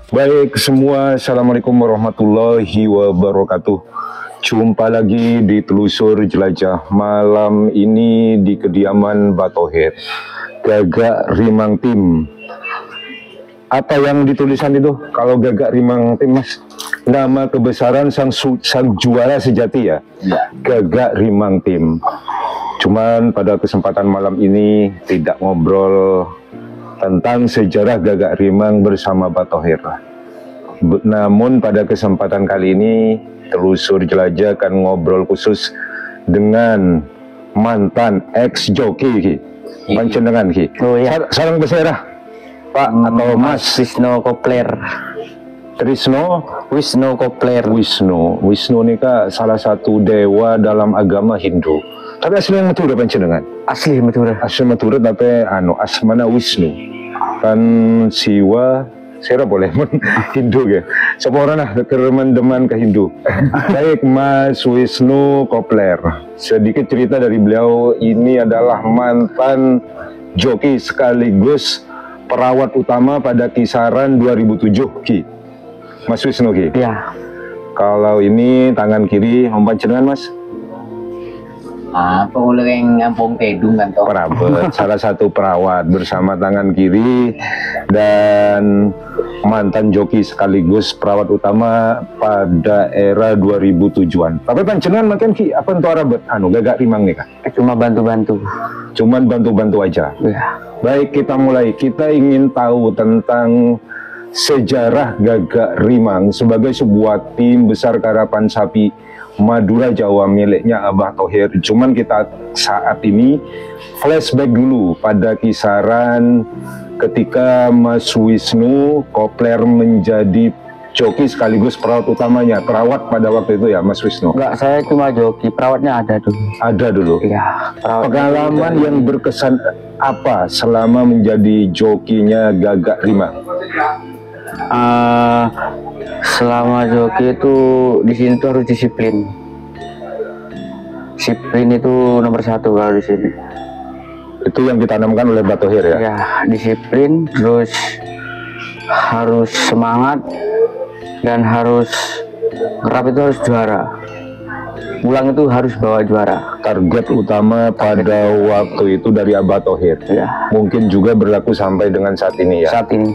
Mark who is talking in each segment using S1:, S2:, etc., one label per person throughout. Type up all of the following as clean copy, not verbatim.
S1: Baik semua, Assalamualaikum warahmatullahi wabarakatuh. Jumpa lagi di Telusur Jelajah. Malam ini di kediaman Batohir, Gagak Rimang Tim. Apa yang ditulisan itu? Kalau Gagak Rimang Tim, Mas, nama kebesaran sang juara sejati ya? Gagak Rimang Tim. Cuman pada kesempatan malam ini tidak ngobrol tentang sejarah Gagak Rimang bersama Batohir. Namun pada kesempatan kali ini Telusur Jelajah akan ngobrol khusus dengan mantan ex-joki panjenengan ki.
S2: Oh ya.
S1: Sarang beserah Pak atau Mas
S2: Wisnu Kopler. Wisnu Kopler.
S1: Wisnu ini kak salah satu dewa dalam agama Hindu. Tapi asli yang Madura panjenengan?
S2: Asli Madura.
S1: Asli Madura tapi asmana Wisnu. Kan Siwa saya boleh Hindu ya. Seorang lah kereman-deman ke Hindu. Baik Mas Wisnu Kopler. Sedikit cerita dari beliau, ini adalah mantan joki sekaligus perawat utama pada kisaran 2007 Ki. Mas Wisnu Ki.
S2: Ya.
S1: Kalau ini tangan kiri panjenengan Mas?
S2: Pengulang yang ngampung Tedung kan toh.
S1: Perabot, salah satu perawat bersama tangan kiri dan mantan joki sekaligus perawat utama pada era 2007-an. Tapi panjenengan makin ki apa entu arabet Gagak Rimang nih Kak?
S2: Cuma bantu-bantu.
S1: Cuman bantu-bantu aja.
S2: Ya.
S1: Baik, kita mulai. Kita ingin tahu tentang sejarah Gagak Rimang sebagai sebuah tim besar karapan sapi Madura Jawa miliknya Abah Thohir. Cuman kita saat ini flashback dulu pada kisaran ketika Mas Wisnu Kopler menjadi joki sekaligus perawat utamanya. Perawat pada waktu itu ya Mas Wisnu?
S2: Enggak, saya cuma joki, perawatnya ada dulu.
S1: Ada dulu?
S2: Iya.
S1: Pengalaman yang berkesan apa selama menjadi jokinya Gagak Rimang?
S2: Selama joki itu di sini tuh harus disiplin. Disiplin itu nomor satu kalau di sini.
S1: Itu yang ditanamkan oleh Batohir ya?
S2: Ya, disiplin, terus harus semangat dan harus kerap itu harus juara. Pulang itu harus bawa juara.
S1: Target utama pada waktu itu dari Abah Thohir.
S2: Ya.
S1: Mungkin juga berlaku sampai dengan saat ini ya?
S2: Saat ini.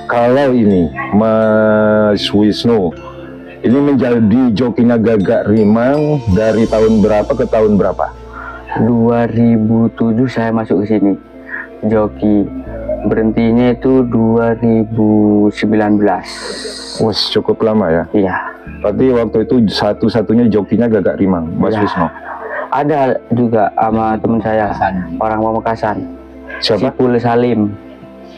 S1: Kalau ini Mas Wisnu ini menjadi jokinya Gagak Rimang dari tahun berapa ke tahun berapa?
S2: 2007 saya masuk ke sini joki, berhentinya itu 2019.
S1: Wah, cukup lama ya?
S2: Iya.
S1: Berarti waktu itu satu-satunya jokinya Gagak Rimang, Mas
S2: Ya.
S1: Wisnu?
S2: Ada juga sama teman saya, orang Pamekasan.
S1: Siapa?
S2: Sipul Salim.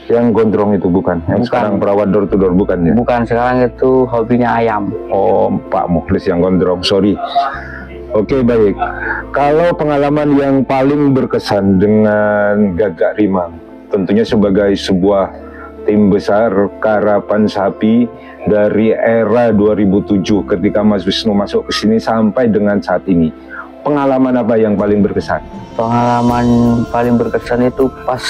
S1: Yang gondrong itu bukan? Yang
S2: Bukan.
S1: sekarang perawat door to door bukan ya?
S2: Bukan, sekarang itu hobinya ayam.
S1: Oh, Pak Mukhlis yang gondrong, sorry. Oke, baik. Kalau pengalaman yang paling berkesan dengan Gagak Rimang, tentunya sebagai sebuah tim besar karapan sapi dari era 2007 ketika Mas Wisnu masuk ke sini sampai dengan saat ini. Pengalaman apa yang paling berkesan?
S2: Pengalaman paling berkesan itu pas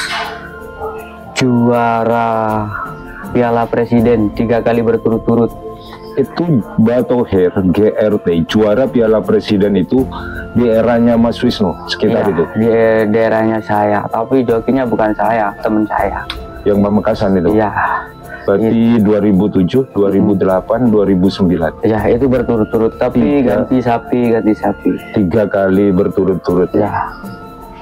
S2: juara Piala Presiden 3 kali berturut-turut.
S1: Itu Batohir GRT juara Piala Presiden itu di eranya Mas Wisnu sekitar
S2: Ya,
S1: itu?
S2: di daerahnya saya, tapi jokinya bukan saya, teman saya.
S1: Yang Pamekasan itu?
S2: Iya.
S1: Berarti 2007, 2008, 2009?
S2: Ya, itu berturut-turut, tapi ganti sapi.
S1: 3 kali berturut-turut
S2: Ya.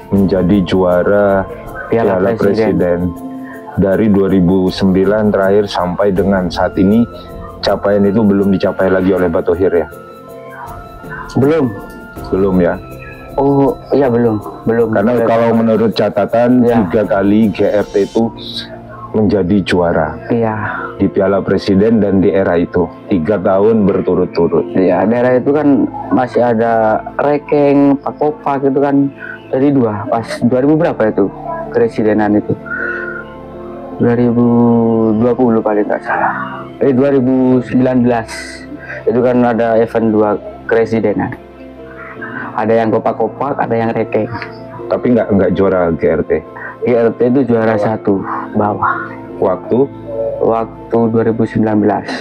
S1: menjadi juara
S2: Piala
S1: Presiden. Dari 2009 terakhir sampai dengan saat ini, capaian itu belum dicapai lagi oleh Batohir ya? Belum ya?
S2: Oh iya, belum.
S1: Karena kalau menurut catatan
S2: Ya.
S1: 3 kali GRT itu menjadi juara
S2: Iya.
S1: di Piala Presiden dan di era itu 3 tahun berturut-turut.
S2: Iya, daerah itu kan masih ada Rekeng, Pakopak itu kan dari 2 pas 2000 berapa itu presidenan itu? 2020 paling nggak salah. 2019 itu kan ada event 2 presidenan. Ada yang kopak-kopak, ada yang rekeng.
S1: Tapi nggak juara GRT.
S2: GRT itu juara 1 bawah.
S1: Waktu
S2: waktu 2019.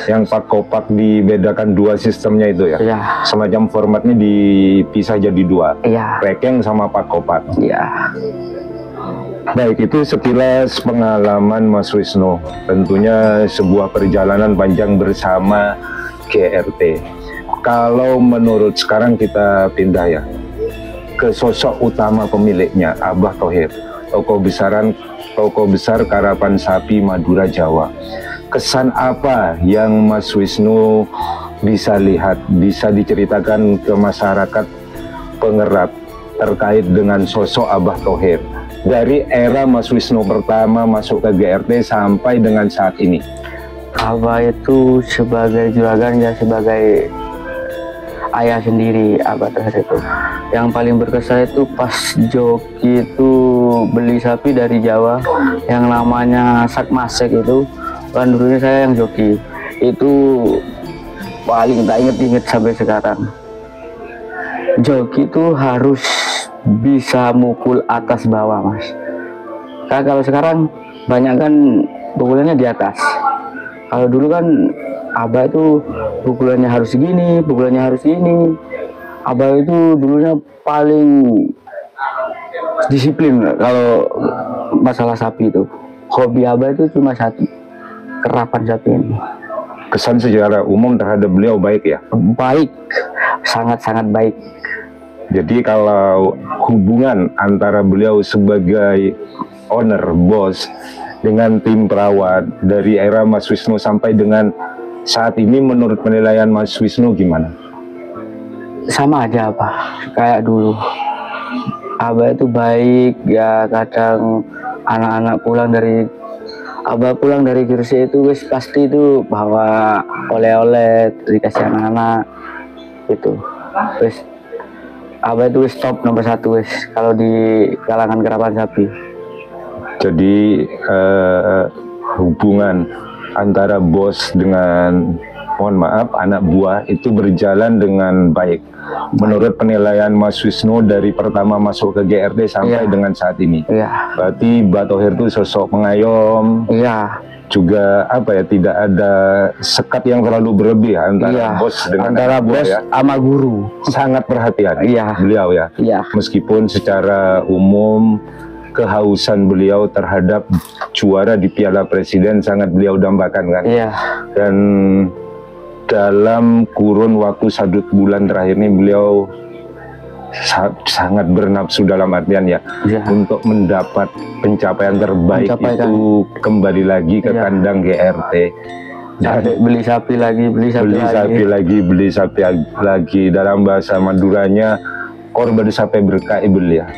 S1: Yang Pak Kopak dibedakan dua sistemnya itu ya?
S2: Iya.
S1: Semacam formatnya dipisah jadi dua.
S2: Iya.
S1: Rekeng sama Pak Kopak.
S2: Iya.
S1: Baik, itu sekilas pengalaman Mas Wisnu. Tentunya sebuah perjalanan panjang bersama GRT. Kalau menurut sekarang kita pindah ya ke sosok utama pemiliknya, Abah Thohir, tokoh besar Karapan Sapi Madura Jawa. Kesan apa yang Mas Wisnu bisa lihat, bisa diceritakan ke masyarakat pengerap terkait dengan sosok Abah Thohir dari era Mas Wisnu pertama masuk ke GRT sampai dengan saat ini?
S2: Abah itu sebagai juragan ya, sebagai ayah sendiri. Abah Thohir itu yang paling berkesan itu pas joki itu beli sapi dari Jawa yang namanya Sak Masek itu kan, dulunya saya yang joki itu paling tak inget sampai sekarang. Joki itu harus bisa mukul atas bawah, Mas. Kan kalau sekarang banyak kan pukulannya di atas. Kalau dulu kan Abah itu pukulannya harus gini, pukulannya harus gini. Abah itu dulunya paling disiplin kalau masalah sapi itu. Hobi Abah itu cuma satu, kerapan sapi ini.
S1: Kesan secara umum terhadap beliau baik ya?
S2: Baik, sangat-sangat baik.
S1: Jadi kalau hubungan antara beliau sebagai owner, bos, dengan tim perawat dari era Mas Wisnu sampai dengan saat ini, menurut penilaian Mas Wisnu gimana?
S2: Sama aja Abah, kayak dulu. Abah itu baik ya, kadang anak-anak Abah pulang dari Gresik itu wis pasti itu bawa oleh-oleh dikasih anak-anak itu. Wis Abah itu wis top nomor 1 wis kalau di kalangan kerapan sapi.
S1: Jadi hubungan antara bos dengan, mohon maaf, anak buah itu berjalan dengan baik. Menurut penilaian Mas Wisnu dari pertama masuk ke GRT sampai dengan saat ini.
S2: Iya.
S1: Berarti Mbak Thohir itu sosok pengayom.
S2: Iya.
S1: Juga apa ya, tidak ada sekat yang terlalu berlebih antara bos dengan
S2: bos
S1: ya,
S2: sama guru.
S1: Sangat perhatian beliau ya.
S2: Iya.
S1: Meskipun secara umum kehausan beliau terhadap juara di Piala Presiden sangat beliau dambakan kan.
S2: Iya.
S1: Dan dalam kurun waktu 1 bulan terakhir ini beliau sangat bernafsu dalam artian ya, untuk mendapat pencapaian terbaik itu kembali lagi ke kandang GRT.
S2: Beli sapi lagi, beli
S1: sapi lagi. Dalam bahasa Maduranya, korban sampai berkah belia.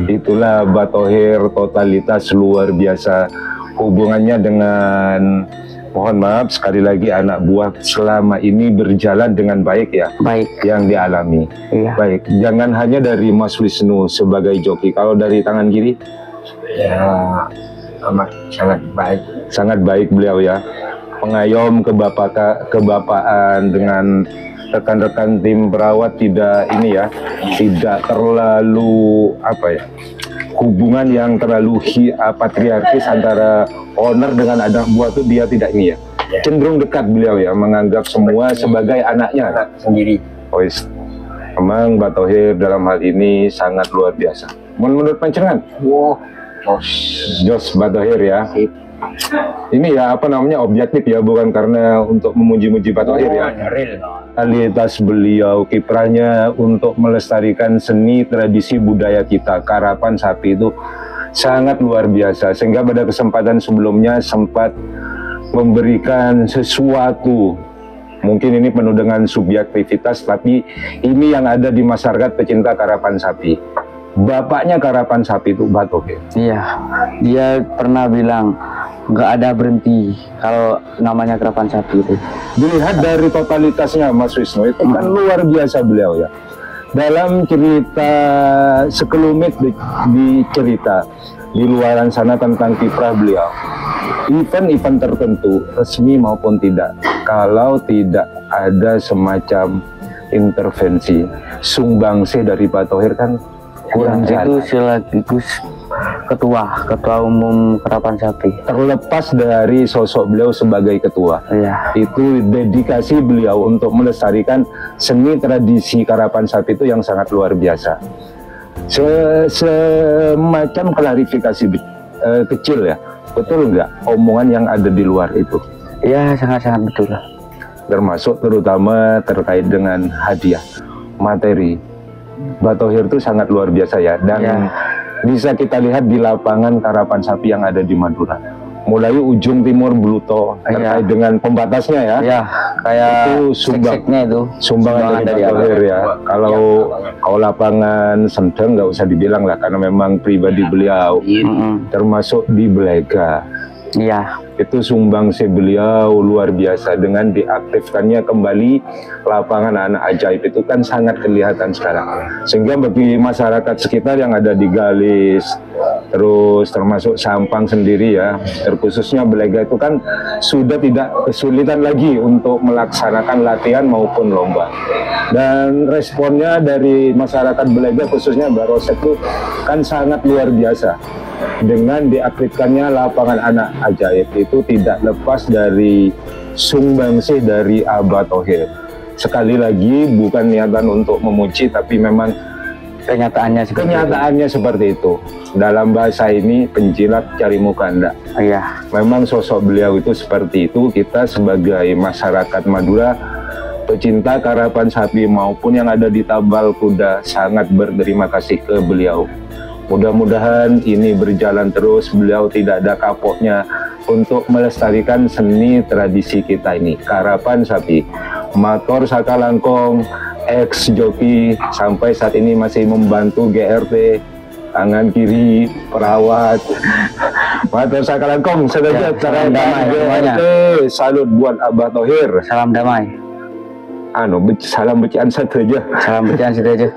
S1: Itulah Mbak Thohir, totalitas luar biasa hubungannya dengan, mohon maaf sekali lagi, anak buah selama ini berjalan dengan baik ya. Baik. Yang dialami. Iya. Baik. Jangan hanya dari Mas Wisnu sebagai joki. Kalau dari tangan kiri?
S2: Ya, amat sangat baik.
S1: Sangat baik beliau ya. Pengayom, kebapaan dengan rekan-rekan tim perawat, tidak ini ya, tidak terlalu apa ya, hubungan yang terlalu patriarkis antara owner dengan anak buah itu dia tidak ini ya. Cenderung dekat beliau ya, menganggap semua sebagai anaknya
S2: sendiri.
S1: Memang Mbak Thohir dalam hal ini sangat luar biasa. Menurut pancengan, Jos Mbak Thohir ya. Ini ya apa namanya, objektif ya, bukan karena untuk memuji-muji Mbak Thohir ya. Kualitas beliau, kiprahnya untuk melestarikan seni tradisi budaya kita, karapan sapi itu sangat luar biasa. Sehingga pada kesempatan sebelumnya sempat memberikan sesuatu, mungkin ini penuh dengan subjektivitas, tapi ini yang ada di masyarakat pecinta karapan sapi. Bapaknya karapan sapi itu Mbak Thohir.
S2: Iya, dia pernah bilang nggak ada berhenti kalau namanya karapan sapi itu.
S1: Dilihat dari totalitasnya Mas Wisnu itu kan luar biasa beliau ya. Dalam cerita sekelumit di cerita di luaran sana tentang kiprah beliau, event-event tertentu resmi maupun tidak, kalau tidak ada semacam intervensi sumbangsih dari Pak Thohir kan kurang
S2: itu sekaligus ketua umum Karapan Sapi.
S1: Terlepas dari sosok beliau sebagai ketua,
S2: Iya.
S1: itu dedikasi beliau untuk melestarikan seni tradisi Karapan Sapi itu yang sangat luar biasa. Semacam klarifikasi kecil ya, betul nggak omongan yang ada di luar itu?
S2: Iya, sangat-sangat betul.
S1: Termasuk terutama terkait dengan hadiah materi. Mbak Thohir itu sangat luar biasa ya, dan
S2: Ya.
S1: bisa kita lihat di lapangan Karapan Sapi yang ada di Madura. Mulai ujung timur Bluto terkait dengan pembatasnya ya.
S2: Ya, kayak
S1: Itu sumbangan
S2: itu
S1: dari Mbak Thohir ya. Kalau lapangan Sendeng nggak usah dibilang lah, karena memang pribadi beliau. Termasuk di Belega.
S2: Iya.
S1: Itu sumbangsi beliau luar biasa, dengan diaktifkannya kembali lapangan anak ajaib itu kan sangat kelihatan sekarang. Sehingga bagi masyarakat sekitar yang ada di Galis, terus termasuk Sampang sendiri ya, terkhususnya Belega itu kan sudah tidak kesulitan lagi untuk melaksanakan latihan maupun lomba. Dan responnya dari masyarakat Belega khususnya Mbak Rosek itu kan sangat luar biasa. Dengan diaktifkannya lapangan anak ajaib itu tidak lepas dari sumbangsih dari Abah Thohir. Sekali lagi bukan niatan untuk memuji, tapi memang kenyataannya seperti itu. Dalam bahasa ini penjilat cari muka ndak.
S2: Iya.
S1: Memang sosok beliau itu seperti itu. Kita sebagai masyarakat Madura, pecinta Karapan Sapi maupun yang ada di Tabal Kuda sangat berterima kasih ke beliau. Mudah-mudahan ini berjalan terus, beliau tidak ada kapoknya untuk melestarikan seni tradisi kita ini, Karapan Sapi. Mator Saka Langkong, ex joki, sampai saat ini masih membantu GRT, tangan kiri perawat. Mator Saka Langkong, saja
S2: salam damai
S1: GRT, salut buat Abah Thohir.
S2: Salam damai.
S1: Salam becian saja.
S2: Salam becian saja.